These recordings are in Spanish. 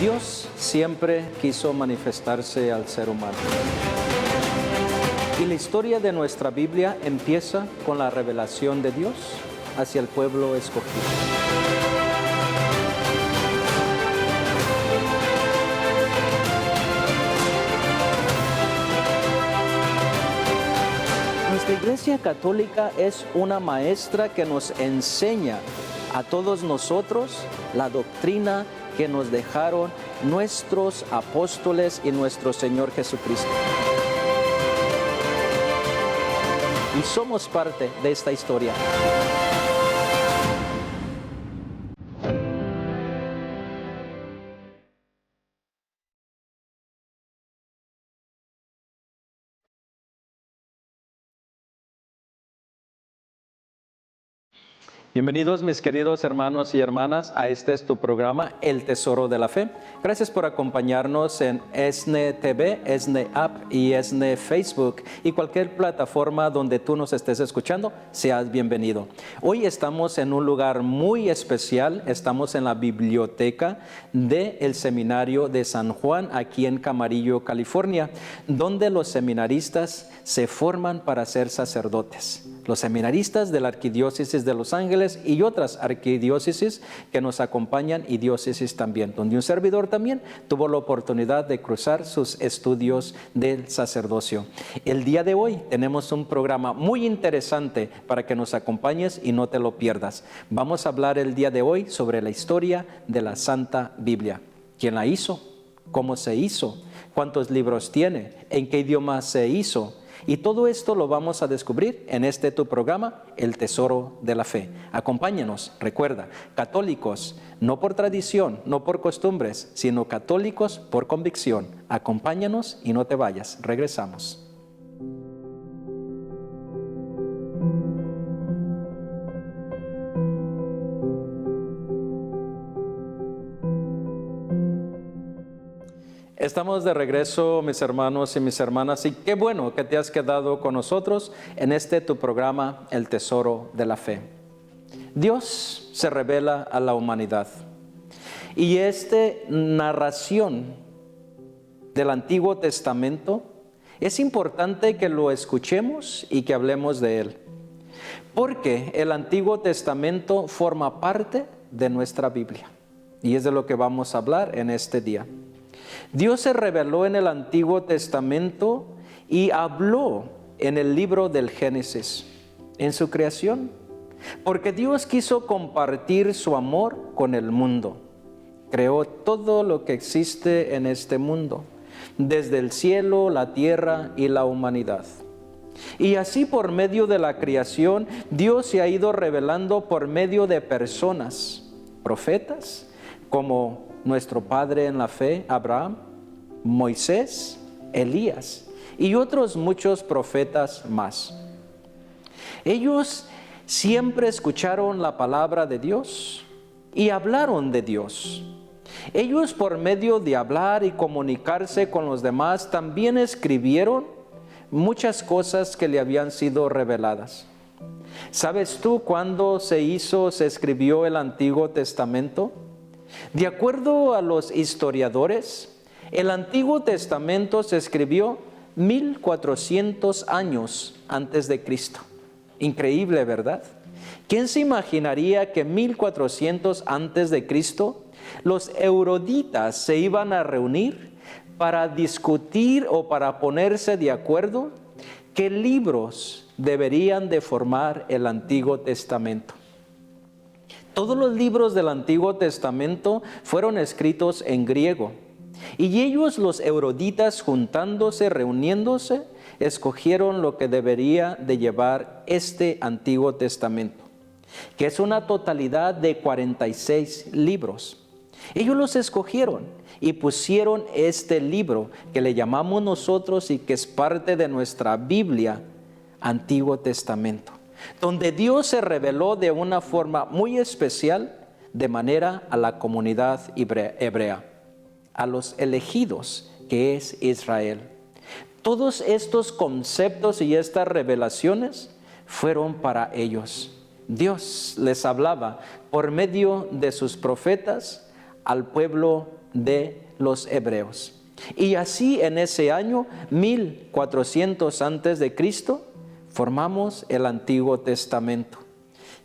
Dios siempre quiso manifestarse al ser humano. Y la historia de nuestra Biblia empieza con la revelación de Dios hacia el pueblo escogido. Nuestra Iglesia Católica es una maestra que nos enseña a todos nosotros la doctrina que nos dejaron nuestros apóstoles y nuestro Señor Jesucristo. Y somos parte de esta historia. Bienvenidos mis queridos hermanos y hermanas a este es tu programa El Tesoro de la Fe. Gracias por acompañarnos en ESNE TV, ESNE App y ESNE Facebook y cualquier plataforma donde tú nos estés escuchando, seas bienvenido. Hoy estamos en un lugar muy especial, estamos en la biblioteca del Seminario de San Juan aquí en Camarillo, California, donde los seminaristas se forman para ser sacerdotes. Los seminaristas de la Arquidiócesis de Los Ángeles y otras arquidiócesis que nos acompañan y diócesis también, donde un servidor también tuvo la oportunidad de cruzar sus estudios del sacerdocio. El día de hoy tenemos un programa muy interesante para que nos acompañes y no te lo pierdas. Vamos a hablar el día de hoy sobre la historia de la Santa Biblia. ¿Quién la hizo? ¿Cómo se hizo? ¿Cuántos libros tiene? ¿En qué idioma se hizo? Y todo esto lo vamos a descubrir en este tu programa, El Tesoro de la Fe. Acompáñanos, recuerda, católicos, no por tradición, no por costumbres, sino católicos por convicción. Acompáñanos y no te vayas, regresamos. Estamos de regreso, mis hermanos y mis hermanas, y qué bueno que te has quedado con nosotros en este tu programa, El Tesoro de la Fe. Dios se revela a la humanidad, y esta narración del Antiguo Testamento es importante que lo escuchemos y que hablemos de él, porque el Antiguo Testamento forma parte de nuestra Biblia, y es de lo que vamos a hablar en este día. Dios se reveló en el Antiguo Testamento y habló en el libro del Génesis, en su creación, porque Dios quiso compartir su amor con el mundo. Creó todo lo que existe en este mundo, desde el cielo, la tierra y la humanidad. Y así por medio de la creación, Dios se ha ido revelando por medio de personas, profetas, como nuestro padre en la fe, Abraham, Moisés, Elías y otros muchos profetas más. Ellos siempre escucharon la palabra de Dios y hablaron de Dios. Ellos por medio de hablar y comunicarse con los demás también escribieron muchas cosas que le habían sido reveladas. ¿Sabes tú cuándo se escribió el Antiguo Testamento? De acuerdo a los historiadores, el Antiguo Testamento se escribió 1400 años antes de Cristo. Increíble, ¿verdad? ¿Quién se imaginaría que 1400 antes de Cristo los eruditas se iban a reunir para discutir o para ponerse de acuerdo qué libros deberían de formar el Antiguo Testamento? Todos los libros del Antiguo Testamento fueron escritos en griego. Y ellos, los eruditas, juntándose, reuniéndose, escogieron lo que debería de llevar este Antiguo Testamento, que es una totalidad de 46 libros. Ellos los escogieron y pusieron este libro que le llamamos nosotros y que es parte de nuestra Biblia, Antiguo Testamento, donde Dios se reveló de una forma muy especial de manera a la comunidad hebrea, a los elegidos que es Israel. Todos estos conceptos y estas revelaciones fueron para ellos. Dios les hablaba por medio de sus profetas al pueblo de los hebreos. Y así en ese año 1400 antes de Cristo formamos el Antiguo Testamento,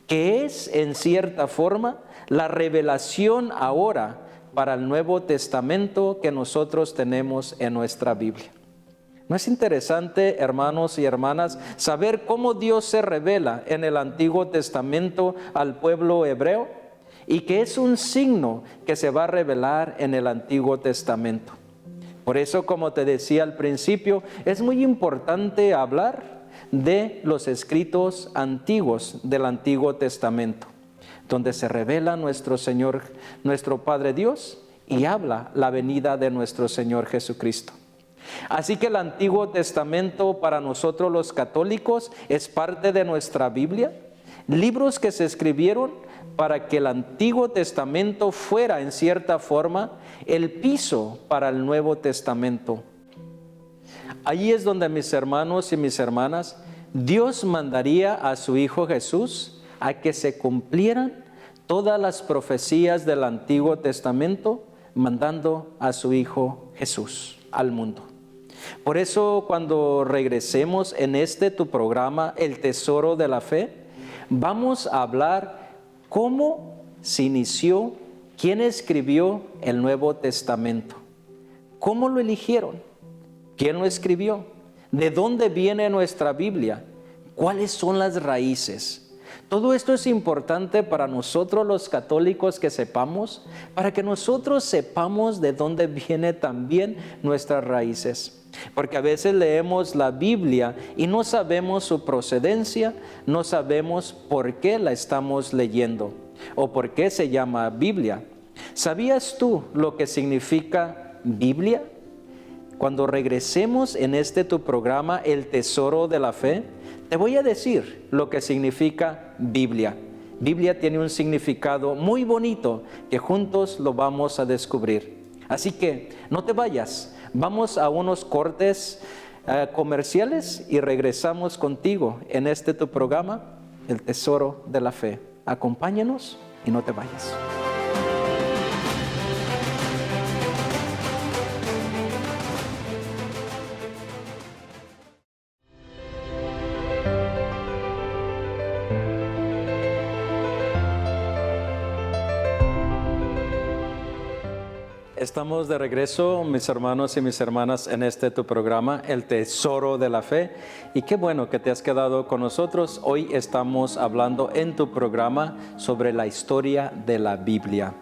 que es en cierta forma la revelación ahora para el Nuevo Testamento que nosotros tenemos en nuestra Biblia. ¿No es interesante, hermanos y hermanas, saber cómo Dios se revela en el Antiguo Testamento al pueblo hebreo? Y que es un signo que se va a revelar en el Antiguo Testamento. Por eso, como te decía al principio, es muy importante hablar de los escritos antiguos del Antiguo Testamento, donde se revela nuestro Señor, nuestro Padre Dios, y habla la venida de nuestro Señor Jesucristo. Así que el Antiguo Testamento para nosotros los católicos es parte de nuestra Biblia, libros que se escribieron para que el Antiguo Testamento fuera en cierta forma el piso para el Nuevo Testamento. Allí es donde, mis hermanos y mis hermanas, Dios mandaría a su Hijo Jesús a que se cumplieran todas las profecías del Antiguo Testamento, mandando a su Hijo Jesús al mundo. Por eso, cuando regresemos en tu programa, El Tesoro de la Fe, vamos a hablar cómo se inició, quién escribió el Nuevo Testamento, cómo lo eligieron, quién lo escribió, de dónde viene nuestra Biblia, cuáles son las raíces. Todo esto es importante para nosotros los católicos que sepamos, para que nosotros sepamos de dónde vienen también nuestras raíces. Porque a veces leemos la Biblia y no sabemos su procedencia, no sabemos por qué la estamos leyendo o por qué se llama Biblia. ¿Sabías tú lo que significa Biblia? Cuando regresemos en tu programa, El Tesoro de la Fe, te voy a decir lo que significa Biblia. Biblia tiene un significado muy bonito que juntos lo vamos a descubrir. Así que no te vayas, vamos a unos cortes comerciales y regresamos contigo en tu programa, El Tesoro de la Fe. Acompáñanos y no te vayas. Estamos de regreso, mis hermanos y mis hermanas, en tu programa, El Tesoro de la Fe. Y qué bueno que te has quedado con nosotros. Hoy estamos hablando en tu programa sobre la historia de la Biblia.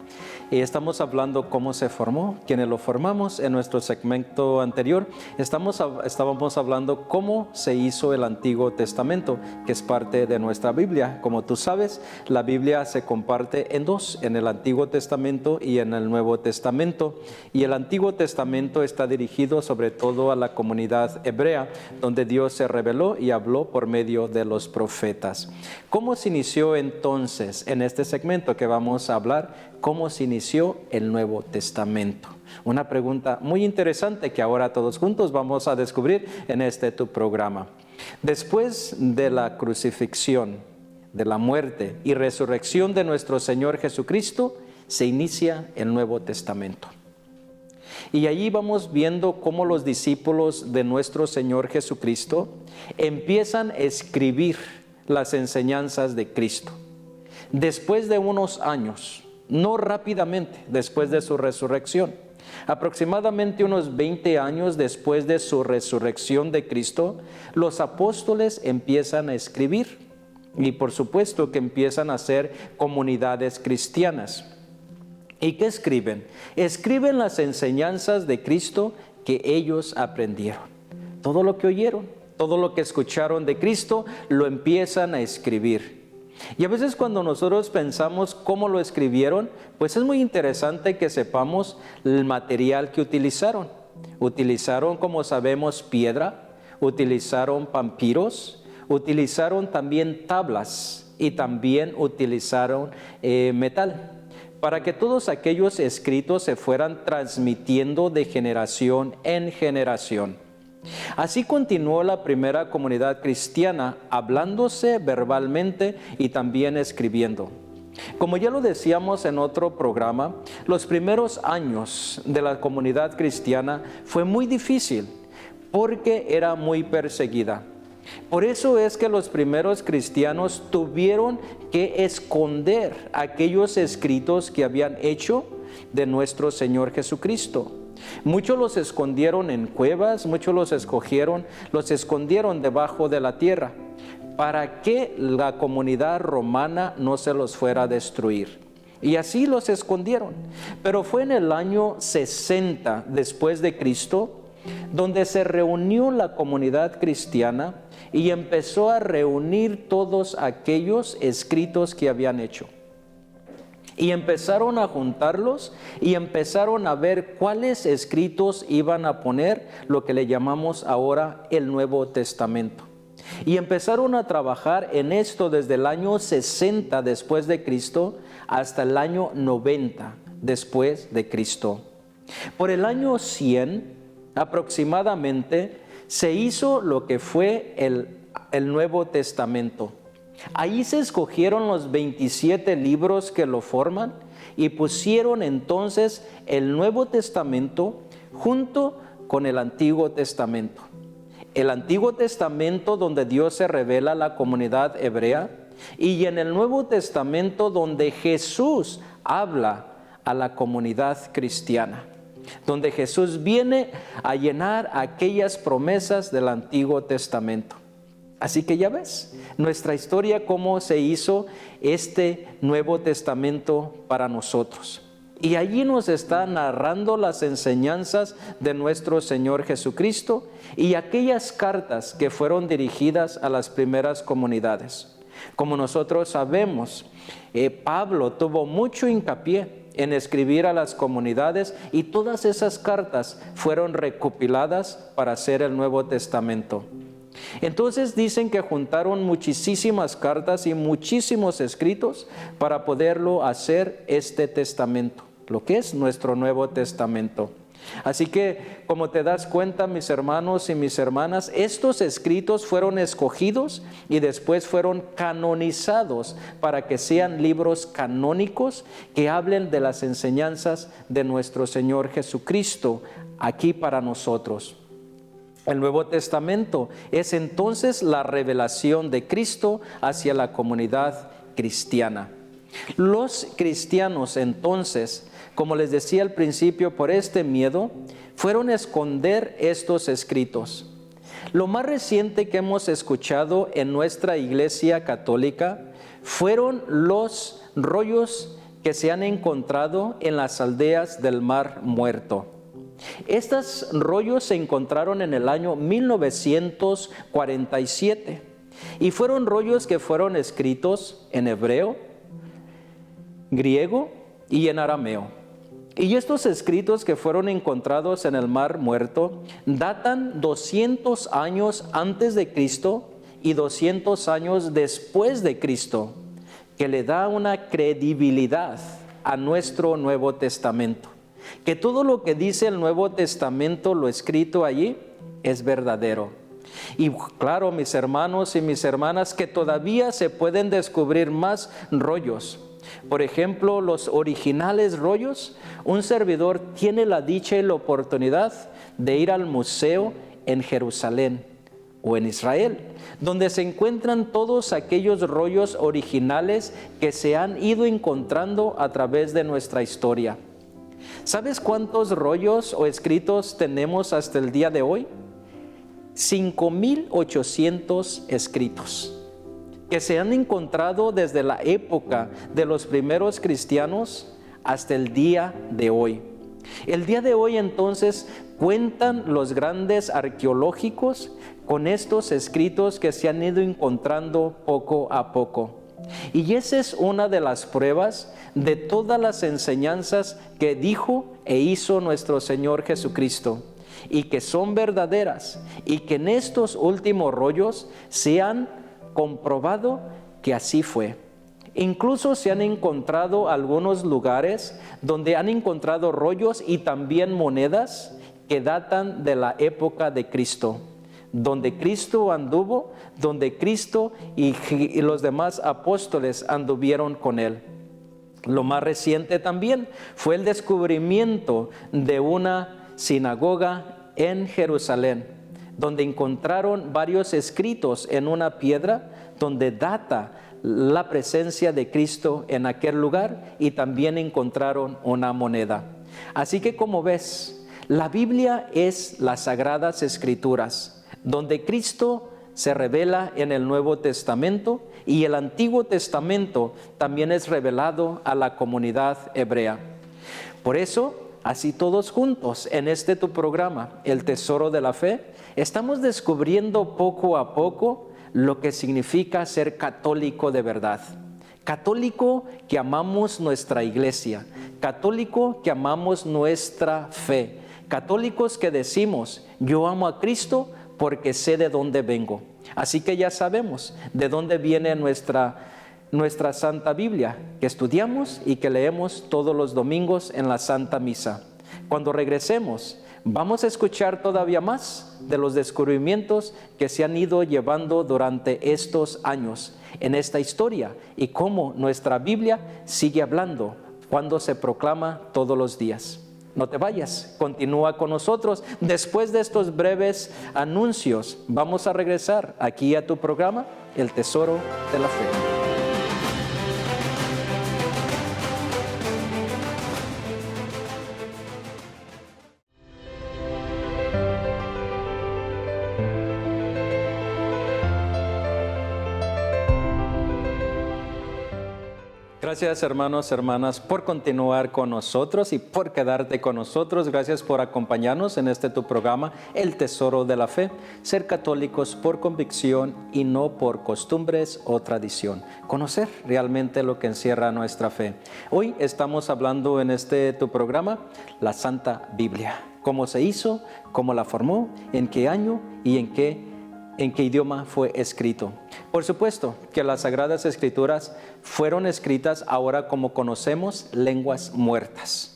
Y estamos hablando cómo se formó, quienes lo formamos. En nuestro segmento anterior estábamos hablando cómo se hizo el Antiguo Testamento, que es parte de nuestra Biblia. Como tú sabes, la Biblia se comparte en dos, en el Antiguo Testamento y en el Nuevo Testamento. Y el Antiguo Testamento está dirigido sobre todo a la comunidad hebrea, donde Dios se reveló y habló por medio de los profetas. ¿Cómo se inició entonces en este segmento que vamos a hablar? ¿Cómo se inició el Nuevo Testamento? Una pregunta muy interesante que ahora todos juntos vamos a descubrir en tu programa. Después de la crucifixión, de la muerte y resurrección de nuestro Señor Jesucristo, se inicia el Nuevo Testamento. Y allí vamos viendo cómo los discípulos de nuestro Señor Jesucristo empiezan a escribir las enseñanzas de Cristo. Después de unos años, no rápidamente, después de su resurrección, aproximadamente unos 20 años después de su resurrección de Cristo, los apóstoles empiezan a escribir y por supuesto que empiezan a ser comunidades cristianas. ¿Y qué escriben? Escriben las enseñanzas de Cristo que ellos aprendieron. Todo lo que oyeron, todo lo que escucharon de Cristo, lo empiezan a escribir. Y a veces cuando nosotros pensamos cómo lo escribieron, pues es muy interesante que sepamos el material que utilizaron. Utilizaron, como sabemos, piedra, utilizaron papiros, utilizaron también tablas y también utilizaron metal, para que todos aquellos escritos se fueran transmitiendo de generación en generación. Así continuó la primera comunidad cristiana, hablándose verbalmente y también escribiendo. Como ya lo decíamos en otro programa, los primeros años de la comunidad cristiana fue muy difícil porque era muy perseguida. Por eso es que los primeros cristianos tuvieron que esconder aquellos escritos que habían hecho de nuestro Señor Jesucristo. Muchos los escondieron en cuevas, muchos los escondieron debajo de la tierra, para que la comunidad romana no se los fuera a destruir. Y así los escondieron. Pero fue en el año 60 después de Cristo donde se reunió la comunidad cristiana y empezó a reunir todos aquellos escritos que habían hecho. Y empezaron a juntarlos y empezaron a ver cuáles escritos iban a poner lo que le llamamos ahora el Nuevo Testamento. Y empezaron a trabajar en esto desde el año 60 después de Cristo hasta el año 90 después de Cristo. Por el año 100 aproximadamente se hizo lo que fue el Nuevo Testamento. Ahí se escogieron los 27 libros que lo forman y pusieron entonces el Nuevo Testamento junto con el Antiguo Testamento. El Antiguo Testamento donde Dios se revela a la comunidad hebrea y en el Nuevo Testamento donde Jesús habla a la comunidad cristiana, donde Jesús viene a llenar aquellas promesas del Antiguo Testamento. Así que ya ves, nuestra historia, cómo se hizo este Nuevo Testamento para nosotros. Y allí nos está narrando las enseñanzas de nuestro Señor Jesucristo y aquellas cartas que fueron dirigidas a las primeras comunidades. Como nosotros sabemos, Pablo tuvo mucho hincapié en escribir a las comunidades y todas esas cartas fueron recopiladas para hacer el Nuevo Testamento. Entonces dicen que juntaron muchísimas cartas y muchísimos escritos para poderlo hacer este testamento, lo que es nuestro Nuevo Testamento. Así que, como te das cuenta, mis hermanos y mis hermanas, estos escritos fueron escogidos y después fueron canonizados para que sean libros canónicos que hablen de las enseñanzas de nuestro Señor Jesucristo aquí para nosotros. El Nuevo Testamento es entonces la revelación de Cristo hacia la comunidad cristiana. Los cristianos entonces, como les decía al principio, por este miedo, fueron a esconder estos escritos. Lo más reciente que hemos escuchado en nuestra Iglesia Católica fueron los rollos que se han encontrado en las aldeas del Mar Muerto. Estos rollos se encontraron en el año 1947 y fueron rollos que fueron escritos en hebreo, griego y en arameo. Y estos escritos que fueron encontrados en el Mar Muerto datan 200 años antes de Cristo y 200 años después de Cristo, que le da una credibilidad a nuestro Nuevo Testamento. Que todo lo que dice el Nuevo Testamento, lo escrito allí, es verdadero. Y claro, mis hermanos y mis hermanas, que todavía se pueden descubrir más rollos. Por ejemplo, los originales rollos, un servidor tiene la dicha y la oportunidad de ir al museo en Jerusalén o en Israel, donde se encuentran todos aquellos rollos originales que se han ido encontrando a través de nuestra historia. ¿Sabes cuántos rollos o escritos tenemos hasta el día de hoy? 5,800 escritos que se han encontrado desde la época de los primeros cristianos hasta el día de hoy. El día de hoy entonces cuentan los grandes arqueológicos con estos escritos que se han ido encontrando poco a poco. Y esa es una de las pruebas de todas las enseñanzas que dijo e hizo nuestro Señor Jesucristo, y que son verdaderas, y que en estos últimos rollos se han comprobado que así fue. Incluso se han encontrado algunos lugares donde han encontrado rollos y también monedas que datan de la época de Cristo, donde Cristo anduvo, donde Cristo y los demás apóstoles anduvieron con él. Lo más reciente también fue el descubrimiento de una sinagoga en Jerusalén, donde encontraron varios escritos en una piedra donde data la presencia de Cristo en aquel lugar, y también encontraron una moneda. Así que, como ves, la Biblia es las Sagradas Escrituras, donde Cristo se revela en el Nuevo Testamento, y el Antiguo Testamento también es revelado a la comunidad hebrea. Por eso, así todos juntos en este tu programa, El Tesoro de la Fe, estamos descubriendo poco a poco lo que significa ser católico de verdad. Católico que amamos nuestra iglesia, católico que amamos nuestra fe, católicos que decimos, yo amo a Cristo porque sé de dónde vengo. Así que ya sabemos de dónde viene nuestra Santa Biblia, que estudiamos y que leemos todos los domingos en la Santa Misa. Cuando regresemos, vamos a escuchar todavía más de los descubrimientos que se han ido llevando durante estos años en esta historia, y cómo nuestra Biblia sigue hablando cuando se proclama todos los días. No te vayas, continúa con nosotros. Después de estos breves anuncios, vamos a regresar aquí a tu programa, El Tesoro de la Fe. Gracias, hermanos, hermanas, por continuar con nosotros y por quedarte con nosotros. Gracias por acompañarnos en este tu programa, El Tesoro de la Fe. Ser católicos por convicción y no por costumbres o tradición. Conocer realmente lo que encierra nuestra fe. Hoy estamos hablando en este tu programa, la Santa Biblia. Cómo se hizo, cómo la formó, en qué año y en qué idioma fue escrito. Por supuesto que las Sagradas Escrituras fueron escritas ahora como conocemos, lenguas muertas.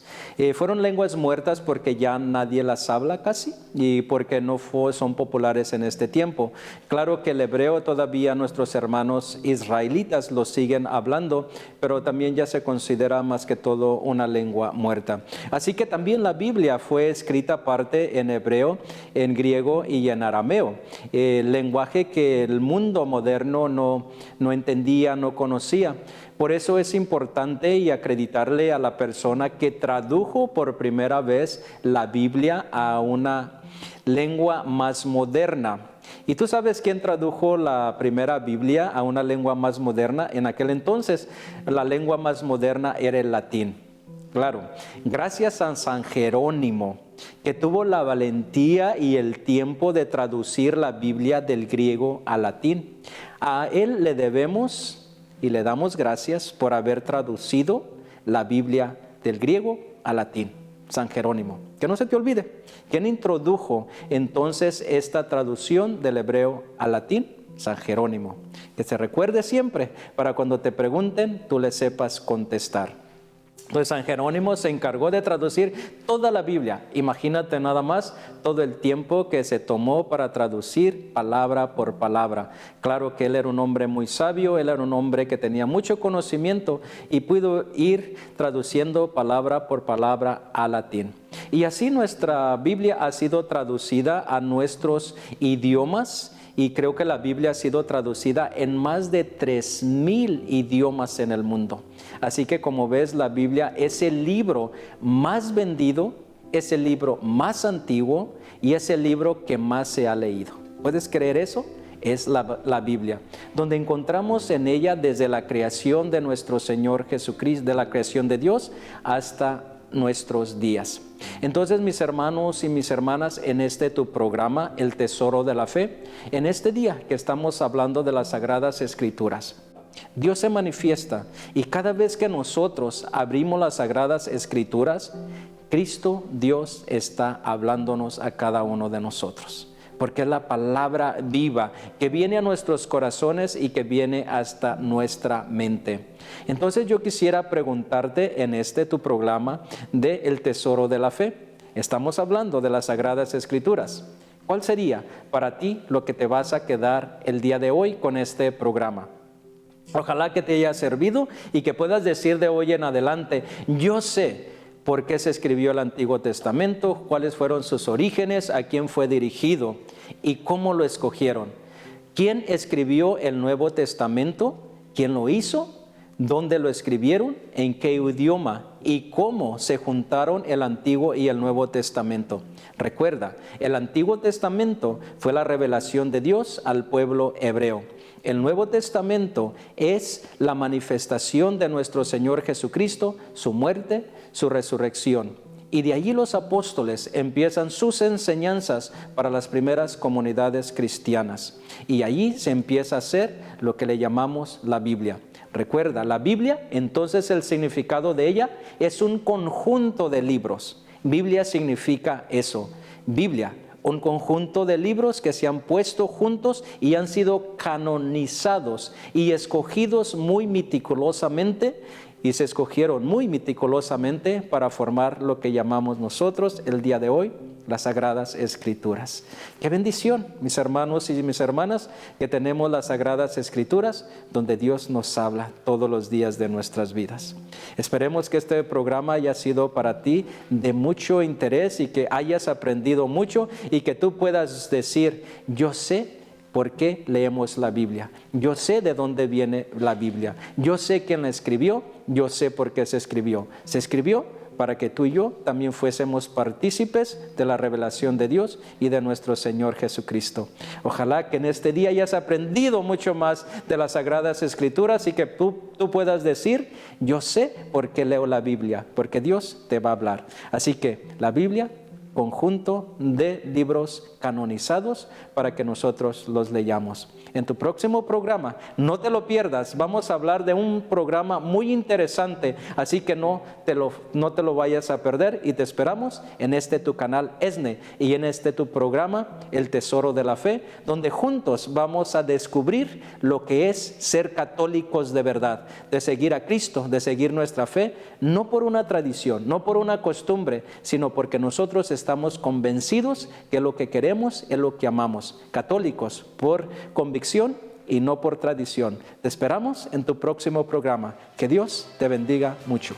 Fueron lenguas muertas porque ya nadie las habla casi, y porque no son populares en este tiempo. Claro que el hebreo todavía nuestros hermanos israelitas lo siguen hablando, pero también ya se considera más que todo una lengua muerta. Así que también la Biblia fue escrita aparte en hebreo, en griego y en arameo, lenguaje que el mundo moderno no entendía, no conocía. Por eso es importante y acreditarle a la persona que tradujo por primera vez la Biblia a una lengua más moderna. ¿Y tú sabes quién tradujo la primera Biblia a una lengua más moderna? En aquel entonces, la lengua más moderna era el latín. Claro, gracias a San Jerónimo, que tuvo la valentía y el tiempo de traducir la Biblia del griego al latín. A él le debemos y le damos gracias por haber traducido la Biblia del griego al latín, San Jerónimo. Que no se te olvide, ¿quién introdujo entonces esta traducción del hebreo al latín? San Jerónimo. Que se recuerde siempre, para cuando te pregunten, tú le sepas contestar. Entonces San Jerónimo se encargó de traducir toda la Biblia. Imagínate nada más todo el tiempo que se tomó para traducir palabra por palabra. Claro que él era un hombre muy sabio, él era un hombre que tenía mucho conocimiento y pudo ir traduciendo palabra por palabra al latín. Y así nuestra Biblia ha sido traducida a nuestros idiomas. Y creo que la Biblia ha sido traducida en más de 3,000 idiomas en el mundo. Así que como ves, la Biblia es el libro más vendido, es el libro más antiguo y es el libro que más se ha leído. ¿Puedes creer eso? Es la Biblia, donde encontramos en ella desde la creación de nuestro Señor Jesucristo, de la creación de Dios, hasta nuestros días. Entonces, mis hermanos y mis hermanas, en este tu programa, El Tesoro de la Fe, en este día que estamos hablando de las Sagradas Escrituras, Dios se manifiesta, y cada vez que nosotros abrimos las Sagradas Escrituras, Cristo, Dios, está hablándonos a cada uno de nosotros. Porque es la palabra viva que viene a nuestros corazones y que viene hasta nuestra mente. Entonces yo quisiera preguntarte en este tu programa de El Tesoro de la Fe. Estamos hablando de las Sagradas Escrituras. ¿Cuál sería para ti lo que te vas a quedar el día de hoy con este programa? Ojalá que te haya servido y que puedas decir de hoy en adelante, yo sé por qué se escribió el Antiguo Testamento, cuáles fueron sus orígenes, a quién fue dirigido y cómo lo escogieron. ¿Quién escribió el Nuevo Testamento? ¿Quién lo hizo? ¿Dónde lo escribieron? ¿En qué idioma? ¿Y cómo se juntaron el Antiguo y el Nuevo Testamento? Recuerda, el Antiguo Testamento fue la revelación de Dios al pueblo hebreo. El Nuevo Testamento es la manifestación de nuestro Señor Jesucristo, su muerte, su resurrección. Y de allí los apóstoles empiezan sus enseñanzas para las primeras comunidades cristianas. Y allí se empieza a hacer lo que le llamamos la Biblia. Recuerda, la Biblia, entonces el significado de ella es un conjunto de libros. Biblia significa eso, Biblia, un conjunto de libros que se han puesto juntos y han sido canonizados y escogidos muy meticulosamente, y se escogieron muy meticulosamente para formar lo que llamamos nosotros el día de hoy las Sagradas Escrituras. ¡Qué bendición, mis hermanos y mis hermanas, que tenemos las Sagradas Escrituras donde Dios nos habla todos los días de nuestras vidas! Esperemos que este programa haya sido para ti de mucho interés y que hayas aprendido mucho y que tú puedas decir, yo sé ¿por qué leemos la Biblia? Yo sé de dónde viene la Biblia. Yo sé quién la escribió. Yo sé por qué se escribió. Se escribió para que tú y yo también fuésemos partícipes de la revelación de Dios y de nuestro Señor Jesucristo. Ojalá que en este día hayas aprendido mucho más de las Sagradas Escrituras y que tú puedas decir, yo sé por qué leo la Biblia, porque Dios te va a hablar. Así que la Biblia, conjunto de libros canonizados para que nosotros los leyamos. En tu próximo programa, no te lo pierdas, vamos a hablar de un programa muy interesante, así que no te lo vayas a perder y te esperamos en este tu canal ESNE y en este tu programa El Tesoro de la Fe, donde juntos vamos a descubrir lo que es ser católicos de verdad, de seguir a Cristo, de seguir nuestra fe, no por una tradición, no por una costumbre, sino porque nosotros estamos convencidos que lo que queremos es lo que amamos, católicos por convicción y no por tradición. Te esperamos en tu próximo programa. Que Dios te bendiga mucho.